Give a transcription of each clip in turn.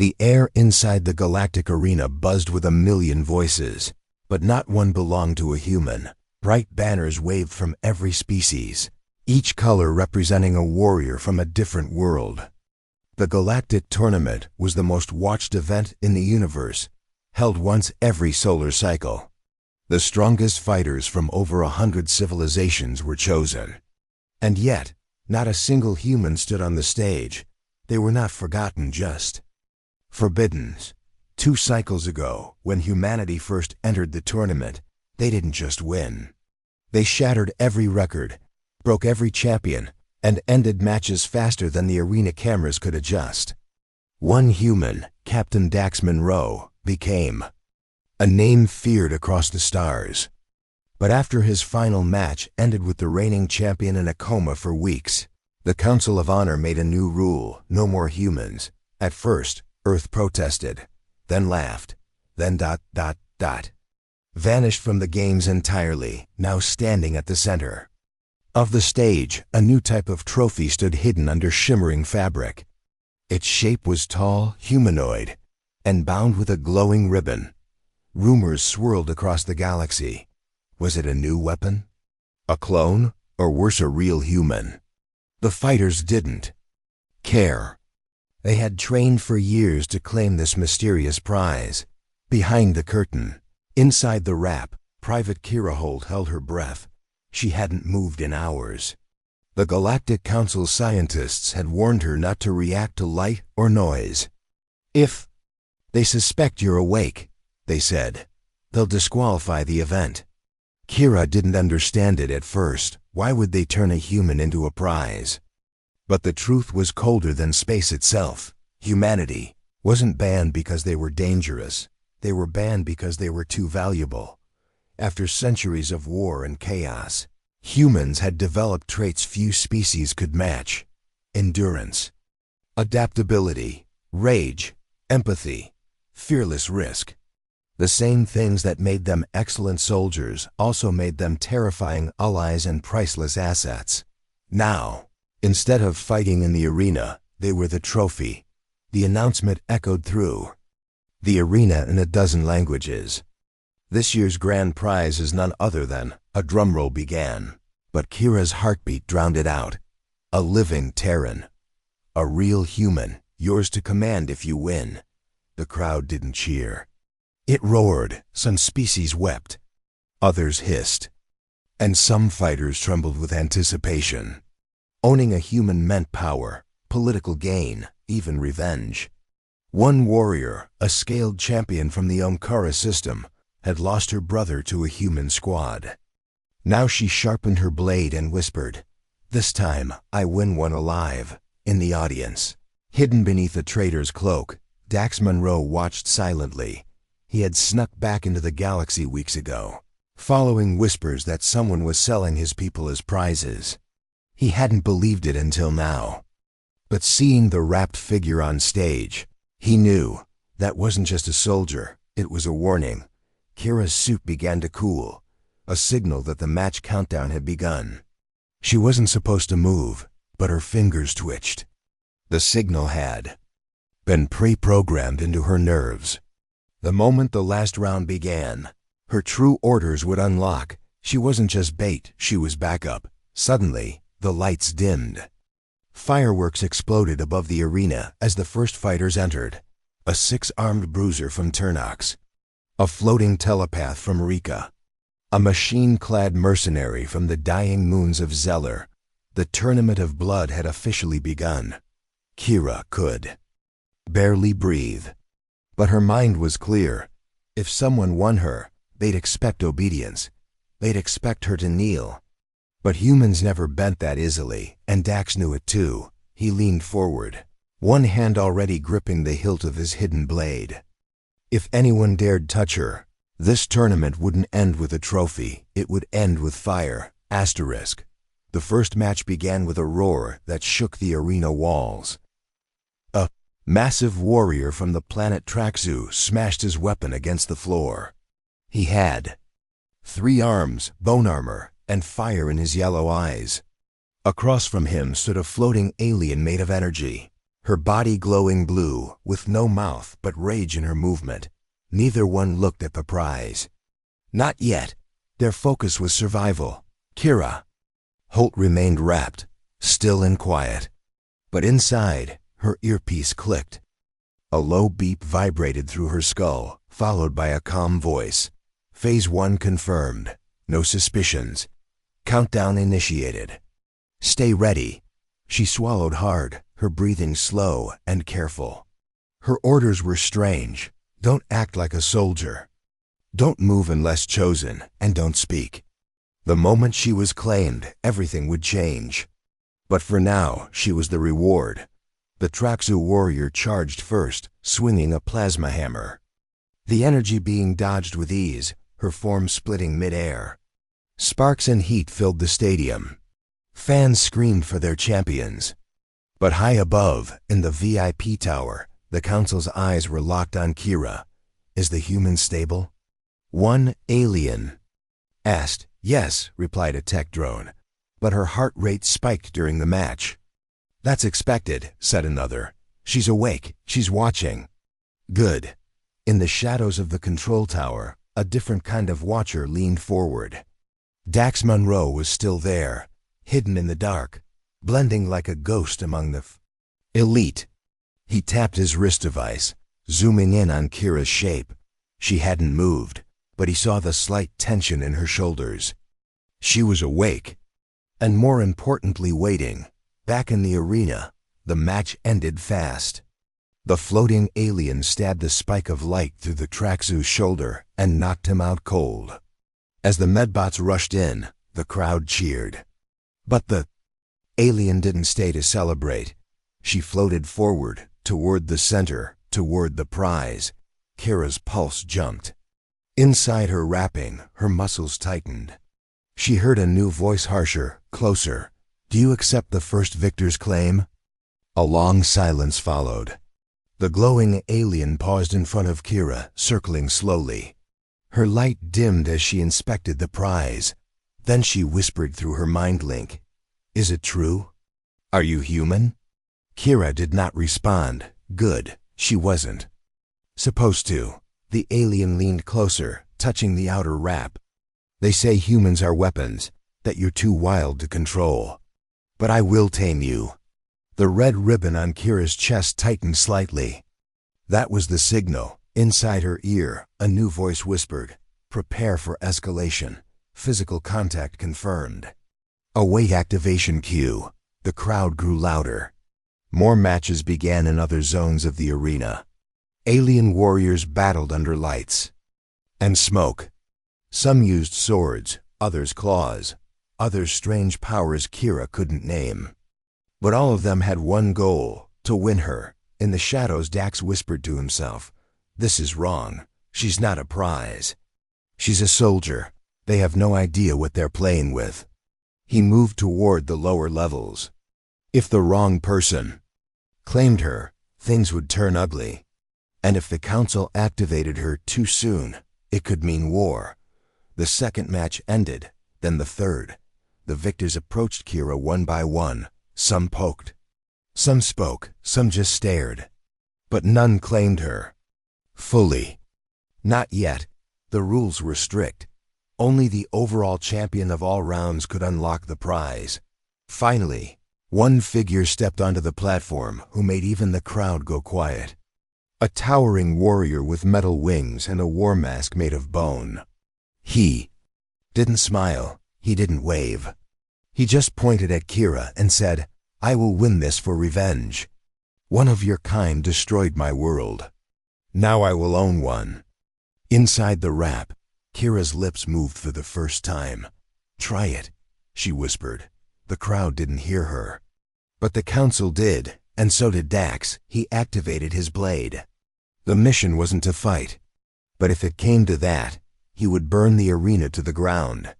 The air inside the galactic arena buzzed with a million voices, but not one belonged to a human. Bright banners waved from every species, each color representing a warrior from a different world. The Galactic Tournament was the most watched event in the universe, held once every solar cycle. The strongest fighters from over 100 civilizations were chosen. And yet, not a single human stood on the stage. They were not forgotten, just forbidden. 2 cycles ago, when humanity first entered the tournament, they didn't just win. They shattered every record, broke every champion, and ended matches faster than the arena cameras could adjust. One human, Captain Dax Monroe, became a name feared across the stars. But after his final match ended with the reigning champion in a coma for weeks, the Council of Honor made a new rule: no more humans. At first, Earth protested, then laughed, then ... vanished from the games entirely, now standing at the center of the stage. A new type of trophy stood hidden under shimmering fabric. Its shape was tall, humanoid, and bound with a glowing ribbon. Rumors swirled across the galaxy. Was it a new weapon? A clone? Or worse, a real human? The fighters didn't care. They had trained for years to claim this mysterious prize. Behind the curtain, inside the wrap, Private Kira Holt held her breath. She hadn't moved in hours. The Galactic Council scientists had warned her not to react to light or noise. If they suspect you're awake, they said, they'll disqualify the event. Kira didn't understand it at first. Why would they turn a human into a prize? But the truth was colder than space itself. Humanity wasn't banned because they were dangerous. They were banned because they were too valuable. After centuries of war and chaos, humans had developed traits few species could match: endurance, adaptability, rage, empathy, fearless risk. The same things that made them excellent soldiers also made them terrifying allies and priceless assets. Now, instead of fighting in the arena, they were the trophy. The announcement echoed through the arena in a dozen languages. This year's grand prize is none other than... A drumroll began, but Kira's heartbeat drowned it out. A living Terran. A real human, yours to command if you win. The crowd didn't cheer. It roared. Some species wept. Others hissed. And some fighters trembled with anticipation. Owning a human meant power, political gain, even revenge. One warrior, a scaled champion from the Omkara system, had lost her brother to a human squad. Now she sharpened her blade and whispered, "This time, I win one alive." In the audience, hidden beneath a traitor's cloak, Dax Monroe watched silently. He had snuck back into the galaxy weeks ago, following whispers that someone was selling his people as prizes. He hadn't believed it until now. But seeing the wrapped figure on stage, he knew that wasn't just a soldier, it was a warning. Kira's suit began to cool, a signal that the match countdown had begun. She wasn't supposed to move, but her fingers twitched. The signal had been pre-programmed into her nerves. The moment the last round began, her true orders would unlock. She wasn't just bait, she was backup. Suddenly, the lights dimmed. Fireworks exploded above the arena as the first fighters entered. A 6-armed bruiser from Turnox, a floating telepath from Rika, a machine-clad mercenary from the dying moons of Zeller. The tournament of blood had officially begun. Kira could barely breathe. But her mind was clear. If someone won her, they'd expect obedience. They'd expect her to kneel. But humans never bent that easily, and Dax knew it too. He leaned forward, one hand already gripping the hilt of his hidden blade. If anyone dared touch her, this tournament wouldn't end with a trophy, it would end with fire. Asterisk. The first match began with a roar that shook the arena walls. A massive warrior from the planet Traxu smashed his weapon against the floor. He had 3 arms, bone armor, and fire in his yellow eyes. Across from him stood a floating alien made of energy. her body glowing blue, with no mouth but rage in her movement. Neither one looked at the prize. Not yet. Their focus was survival. Kira. Holt remained rapt, still and quiet. But inside, her earpiece clicked. A low beep vibrated through her skull, followed by a calm voice. Phase 1 confirmed. No suspicions. Countdown initiated. Stay ready. She swallowed hard, her breathing slow and careful. Her orders were strange. Don't act like a soldier. Don't move unless chosen, and don't speak. The moment she was claimed, everything would change. But for now, she was the reward. The Traxu warrior charged first, swinging a plasma hammer. The energy being dodged with ease, her form splitting mid-air. Sparks and heat filled the stadium. Fans screamed for their champions. But high above, in the VIP tower, the council's eyes were locked on Kira. Is the human stable? One alien asked. Yes, replied a tech drone, but her heart rate spiked during the match. That's expected, said another. She's awake, she's watching. Good. In the shadows of the control tower, a different kind of watcher leaned forward. Dax Monroe was still there, hidden in the dark, blending like a ghost among the elite. He tapped his wrist device, zooming in on Kira's shape. She hadn't moved, but he saw the slight tension in her shoulders. She was awake, and more importantly waiting. Back in the arena, the match ended fast. The floating alien stabbed a spike of light through the Traxu's shoulder and knocked him out cold. As the medbots rushed in, the crowd cheered. But the alien didn't stay to celebrate. She floated forward, toward the center, toward the prize. Kira's pulse jumped. Inside her wrapping, her muscles tightened. She heard a new voice, harsher, closer. Do you accept the first victor's claim? A long silence followed. The glowing alien paused in front of Kira, circling slowly. Her light dimmed as she inspected the prize. Then she whispered through her mind link. Is it true? Are you human? Kira did not respond. Good, she wasn't. Supposed to. The alien leaned closer, touching the outer wrap. They say humans are weapons, that you're too wild to control. But I will tame you. The red ribbon on Kira's chest tightened slightly. That was the signal. Inside her ear, a new voice whispered, prepare for escalation. Physical contact confirmed. Await activation cue. The crowd grew louder. More matches began in other zones of the arena. Alien warriors battled under lights and smoke. Some used swords, others claws, others strange powers Kira couldn't name. But all of them had one goal, to win her. In the shadows, Dax whispered to himself, this is wrong. She's not a prize. She's a soldier. They have no idea what they're playing with. He moved toward the lower levels. If the wrong person claimed her, things would turn ugly. And if the council activated her too soon, it could mean war. The second match ended, then the third. The victors approached Kira one by one. Some poked. Some spoke, some just stared. But none claimed her. Fully. Not yet. The rules were strict. Only the overall champion of all rounds could unlock the prize. Finally, one figure stepped onto the platform who made even the crowd go quiet. A towering warrior with metal wings and a war mask made of bone. He didn't smile. He didn't wave. He just pointed at Kira and said, I will win this for revenge. One of your kind destroyed my world. Now I will own one. Inside the wrap, Kira's lips moved for the first time. Try it, she whispered. The crowd didn't hear her. But the council did, and so did Dax. He activated his blade. The mission wasn't to fight. But if it came to that, he would burn the arena to the ground.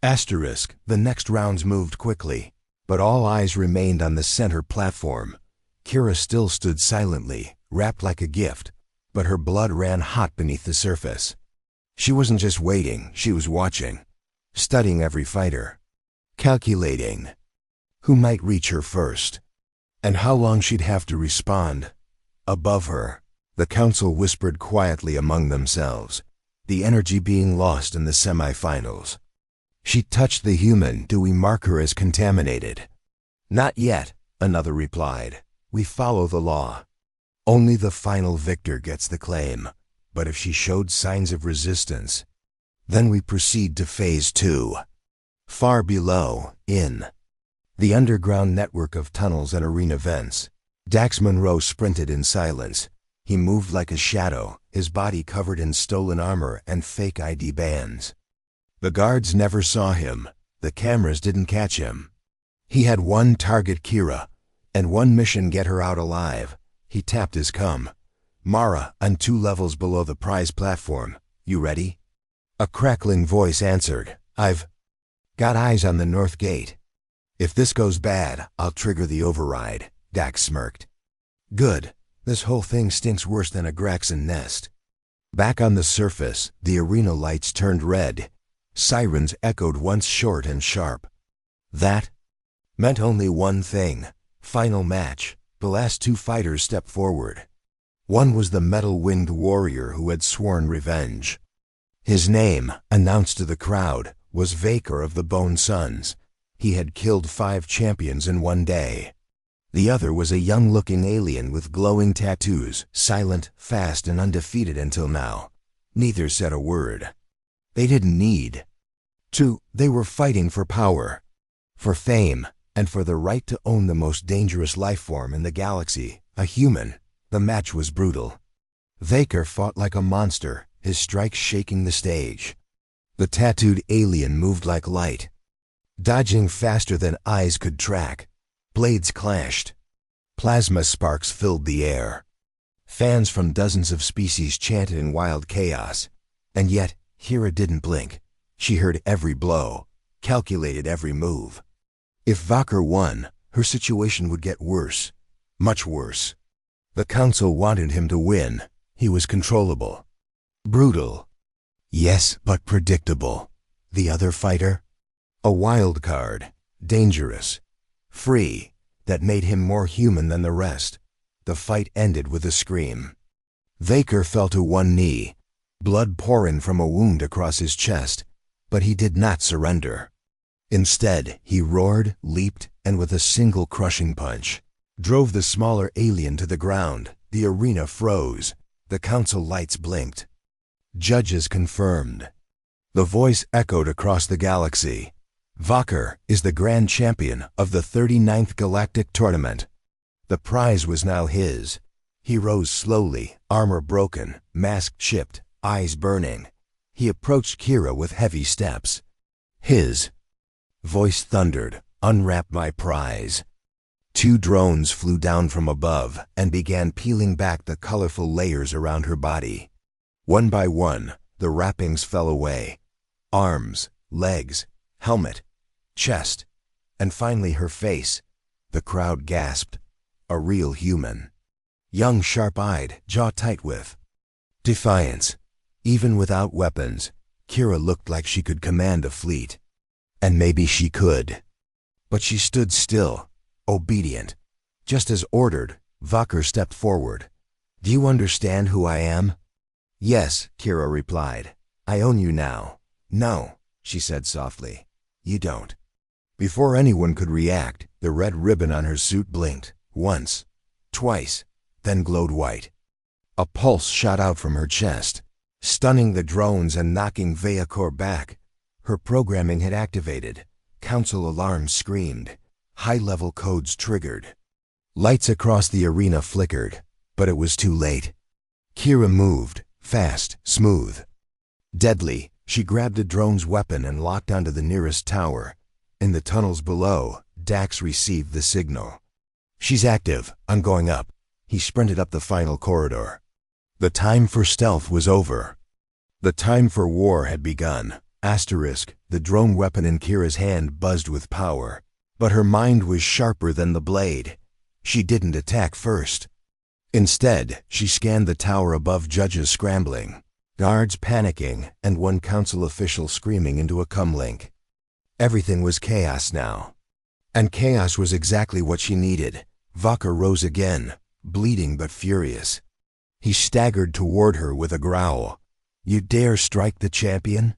Asterisk, the next rounds moved quickly, but all eyes remained on the center platform. Kira still stood silently, wrapped like a gift, but her blood ran hot beneath the surface. She wasn't just waiting, she was watching, studying every fighter, calculating who might reach her first. and how long she'd have to respond. Above her, the council whispered quietly among themselves, the energy being lost in the semifinals. She touched the human. Do we mark her as contaminated? Not yet, another replied. We follow the law. Only the final victor gets the claim. But if she showed signs of resistance, then we proceed to phase 2. Far below, in the underground network of tunnels and arena vents, Dax Monroe sprinted in silence. He moved like a shadow, his body covered in stolen armor and fake ID bands. The guards never saw him. The cameras didn't catch him. He had one target, Kira, and one mission: get her out alive. He tapped his cum. Mara, on 2 levels below the prize platform. You ready? A crackling voice answered. I've got eyes on the north gate. If this goes bad, I'll trigger the override. Dax smirked. Good. This whole thing stinks worse than a Graxon nest. Back on the surface, the arena lights turned red. Sirens echoed once short and sharp. That meant only one thing. Final match. The last 2 fighters stepped forward. One was the metal-winged warrior who had sworn revenge. His name, announced to the crowd, was Vaker of the Bone Sons. He had killed 5 champions in one day. The other was a young-looking alien with glowing tattoos, silent, fast, and undefeated until now. Neither said a word. They didn't need to. They were fighting for power, for fame, and for the right to own the most dangerous life form in the galaxy, a human. The match was brutal. Vaker fought like a monster, his strikes shaking the stage. The tattooed alien moved like light, dodging faster than eyes could track. Blades clashed. Plasma sparks filled the air. Fans from dozens of species chanted in wild chaos. And yet, Kira didn't blink. She heard every blow, calculated every move. If Vaker won, her situation would get worse. Much worse. The council wanted him to win. He was controllable. Brutal. Yes, but predictable. The other fighter? A wild card. Dangerous. Free. That made him more human than the rest. The fight ended with a scream. Vaker fell to one knee, blood pouring from a wound across his chest, but he did not surrender. Instead, he roared, leaped, and with a single crushing punch, drove the smaller alien to the ground. The arena froze. The council lights blinked. Judges confirmed. The voice echoed across the galaxy. Vaker is the grand champion of the 39th Galactic Tournament. The prize was now his. He rose slowly, armor broken, mask chipped, eyes burning. He approached Kira with heavy steps. His voice thundered, "Unwrap my prize." 2 drones flew down from above and began peeling back the colorful layers around her body. One by one, the wrappings fell away. Arms, legs, helmet, chest, and finally her face. The crowd gasped. A real human. Young, sharp-eyed, jaw tight with defiance. Even without weapons, Kira looked like she could command a fleet. And maybe she could. But she stood still, obedient. Just as ordered, Vaker stepped forward. "Do you understand who I am?" "Yes," Kira replied. "I own you now." "No," she said softly. "You don't." Before anyone could react, the red ribbon on her suit blinked. Once, twice, then glowed white. A pulse shot out from her chest, stunning the drones and knocking Vaker back. Her programming had activated. Council alarms screamed. High-level codes triggered. Lights across the arena flickered, but it was too late. Kira moved, fast, smooth. Deadly, she grabbed a drone's weapon and locked onto the nearest tower. In the tunnels below, Dax received the signal. "She's active. I'm going up." He sprinted up the final corridor. The time for stealth was over. The time for war had begun. Asterisk, the drone weapon in Kira's hand buzzed with power. But her mind was sharper than the blade. She didn't attack first. Instead, she scanned the tower above, judges scrambling, guards panicking, and one council official screaming into a comlink. Everything was chaos now. And chaos was exactly what she needed. Vaca rose again, bleeding but furious. He staggered toward her with a growl. "You dare strike the champion?"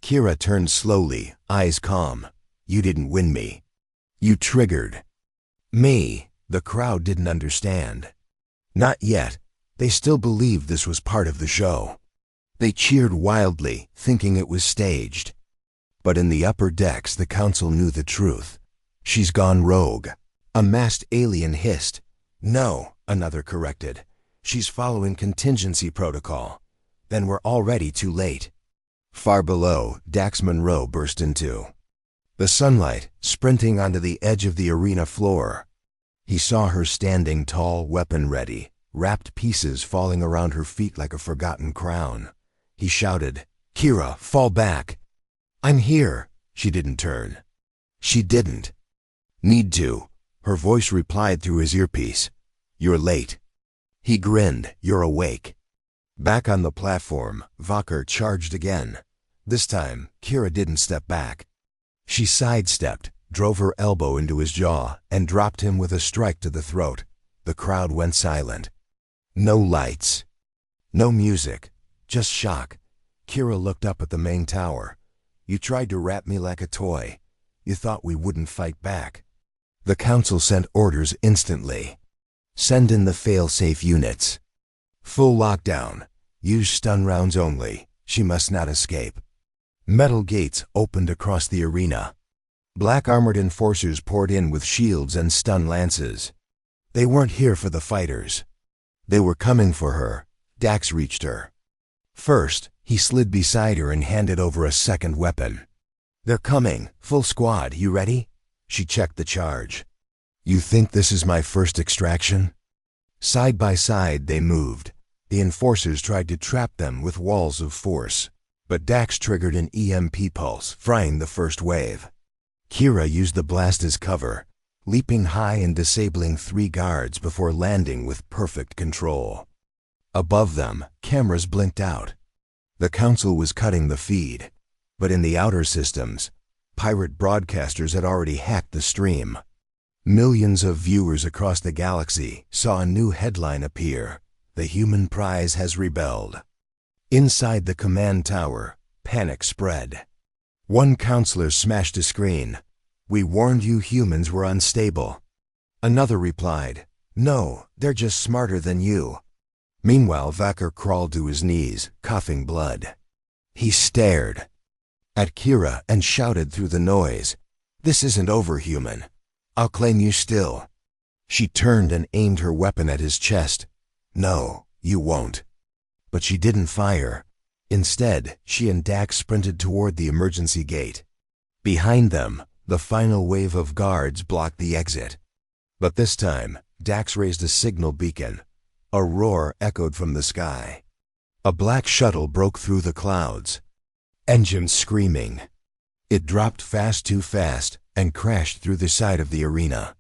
Kira turned slowly, eyes calm. "You didn't win me. You triggered me." The crowd didn't understand. Not yet. They still believed this was part of the show. They cheered wildly, thinking it was staged. But in the upper decks, the council knew the truth. "She's gone rogue." A masked alien hissed. "No," another corrected. "She's following contingency protocol." "Then we're already too late." Far below, Dax Monroe burst into the sunlight, sprinting onto the edge of the arena floor. He saw her standing tall, weapon ready, wrapped pieces falling around her feet like a forgotten crown. He shouted, "Kira, fall back." "I'm here." She didn't turn. She didn't need to. Her voice replied through his earpiece. "You're late." He grinned. "You're awake." Back on the platform, Vaca charged again. This time, Kira didn't step back. She sidestepped, drove her elbow into his jaw, and dropped him with a strike to the throat. The crowd went silent. No lights. No music. Just shock. Kira looked up at the main tower. "You tried to wrap me like a toy. You thought we wouldn't fight back." The council sent orders instantly. "Send in the fail-safe units. Full lockdown. Use stun rounds only. She must not escape." Metal gates opened across the arena. Black armored enforcers poured in with shields and stun lances. They weren't here for the fighters. They were coming for her. Dax reached her. First, he slid beside her and handed over a second weapon. "They're coming. Full squad. You ready?" She checked the charge. "You think this is my first extraction?" Side by side they moved. The enforcers tried to trap them with walls of force, but Dax triggered an EMP pulse, frying the first wave. Kira used the blast as cover, leaping high and disabling 3 guards before landing with perfect control. Above them, cameras blinked out. The council was cutting the feed, but in the outer systems, pirate broadcasters had already hacked the stream. Millions of viewers across the galaxy saw a new headline appear: "The human prize has rebelled." Inside the command tower, panic spread. One counselor smashed a screen. "We warned you humans were unstable." Another replied, "No, they're just smarter than you." Meanwhile, Vaca crawled to his knees, coughing blood. He stared at Kira and shouted through the noise, "This isn't over, human. I'll claim you still." She turned and aimed her weapon at his chest. "No, you won't." But she didn't fire. Instead, she and Dax sprinted toward the emergency gate. Behind them, the final wave of guards blocked the exit. But this time, Dax raised a signal beacon. A roar echoed from the sky. A black shuttle broke through the clouds, engines screaming. It dropped fast, too fast, and crashed through the side of the arena.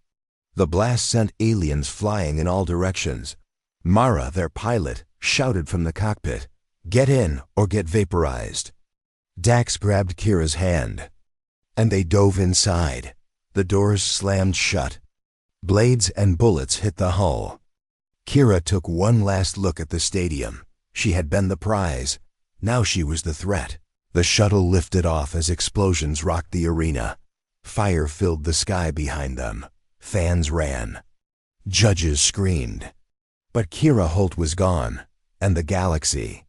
The blast sent aliens flying in all directions. Mara, their pilot, shouted from the cockpit, "Get in or get vaporized." Dax grabbed Kira's hand, and they dove inside. The doors slammed shut. Blades and bullets hit the hull. Kira took one last look at the stadium. She had been the prize. Now she was the threat. The shuttle lifted off as explosions rocked the arena. Fire filled the sky behind them. Fans ran. Judges screamed. But Kira Holt was gone, and the galaxy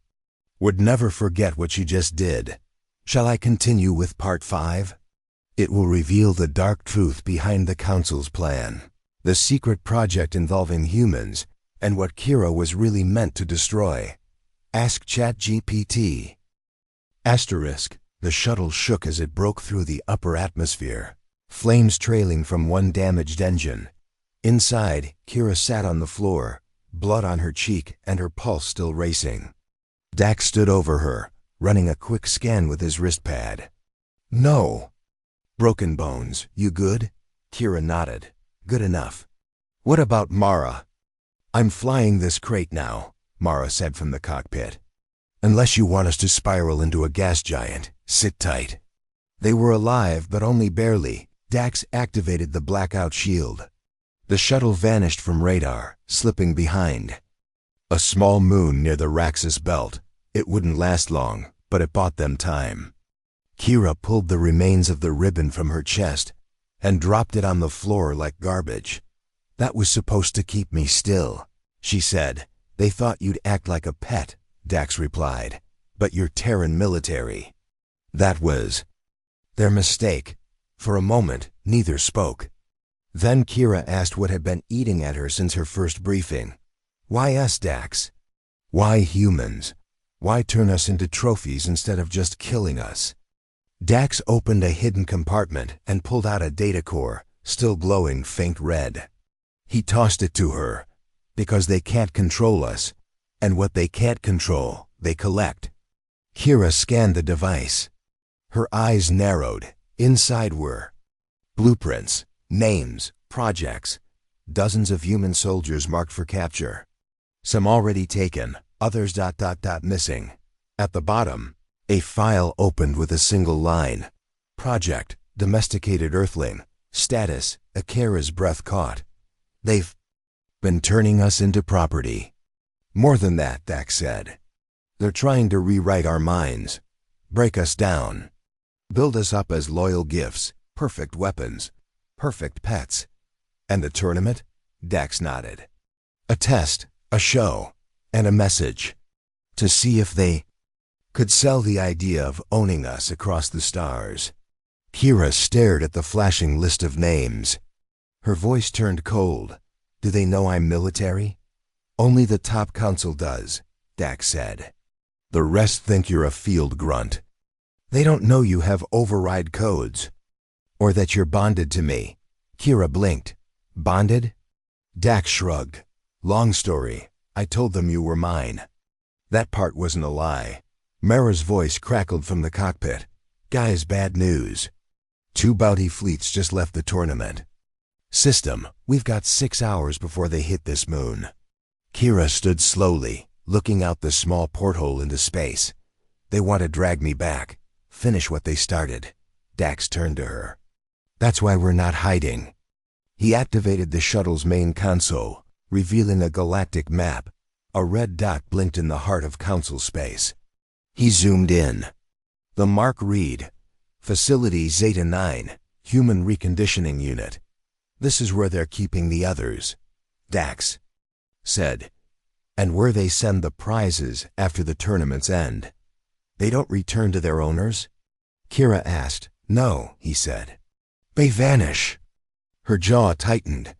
would never forget what she just did. Shall I continue with part 5? It will reveal the dark truth behind the Council's plan, the secret project involving humans, and what Kira was really meant to destroy. Ask ChatGPT. Asterisk, the shuttle shook as it broke through the upper atmosphere, flames trailing from one damaged engine. Inside, Kira sat on the floor, blood on her cheek and her pulse still racing. Dax stood over her, running a quick scan with his wrist pad. "No." "Broken bones, you good?" Kira nodded. "Good enough." "What about Mara?" "I'm flying this crate now," Mara said from the cockpit. "Unless you want us to spiral into a gas giant, sit tight." They were alive, but only barely. Dax activated the blackout shield. The shuttle vanished from radar, slipping behind. A small moon near the Raxus belt. It wouldn't last long, but it bought them time. Kira pulled the remains of the ribbon from her chest and dropped it on the floor like garbage. "That was supposed to keep me still," she said. "They thought you'd act like a pet," Dax replied. "But you're Terran military." That was their mistake. For a moment, neither spoke. Then Kira asked what had been eating at her since her first briefing. "Why us, Dax? Why humans? Why turn us into trophies instead of just killing us?" Dax opened a hidden compartment and pulled out a data core, still glowing faint red. He tossed it to her. "Because they can't control us, and what they can't control, they collect." Kira scanned the device. Her eyes narrowed. Inside were blueprints, names, projects, dozens of human soldiers marked for capture. Some already taken, others missing. At the bottom, a file opened with a single line. Project, domesticated Earthling. Status, Akira's breath caught. "They've been turning us into property." "More than that," Dax said. "They're trying to rewrite our minds, break us down, build us up as loyal gifts, perfect weapons, perfect pets." "And the tournament?" Dax nodded. "A test, a show, and a message. To see if they could sell the idea of owning us across the stars." Kira stared at the flashing list of names. Her voice turned cold. "Do they know I'm military?" "Only the top council does," Dax said. "The rest think you're a field grunt. They don't know you have override codes, or that you're bonded to me." Kira blinked. "Bonded?" Dax shrugged. "Long story. I told them you were mine." That part wasn't a lie. Mara's voice crackled from the cockpit. "Guys, bad news. 2 bounty fleets just left the tournament. System, we've got 6 hours before they hit this moon." Kira stood slowly, looking out the small porthole into space. "They want to drag me back, finish what they started." Dax turned to her. "That's why we're not hiding." He activated the shuttle's main console, revealing a galactic map. A red dot blinked in the heart of council space. He zoomed in. The mark read, "Facility Zeta 9, Human Reconditioning Unit. This is where they're keeping the others," Dax said. "And where they send the prizes after the tournament's end." "They don't return to their owners?" Kira asked. "No," he said. "They vanish." Her jaw tightened.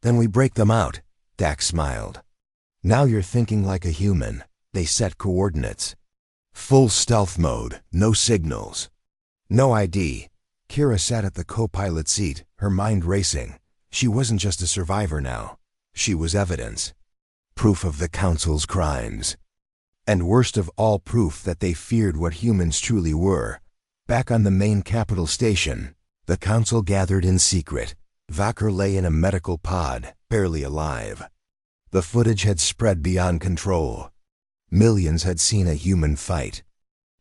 "Then we break them out," Dax smiled. "Now you're thinking like a human." They set coordinates. Full stealth mode, no signals, no ID. Kira sat at the co-pilot seat, her mind racing. She wasn't just a survivor now. She was evidence. Proof of the Council's crimes. And worst of all, proof that they feared what humans truly were. Back on the main capital station, the Council gathered in secret. Vakar lay in a medical pod, barely alive. The footage had spread beyond control. Millions had seen a human fight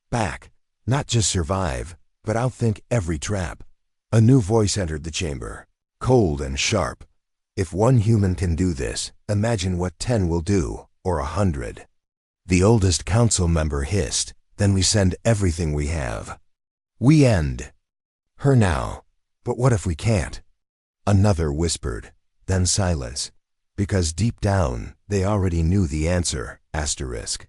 back, not just survive, but outthink every trap. A new voice entered the chamber, cold and sharp. "If one human can do this, imagine what 10 will do, or 100. The oldest council member hissed. "Then we send everything we have. We end her now. But what if we can't?" Another whispered, then silence. Because deep down, they already knew the answer, asterisk.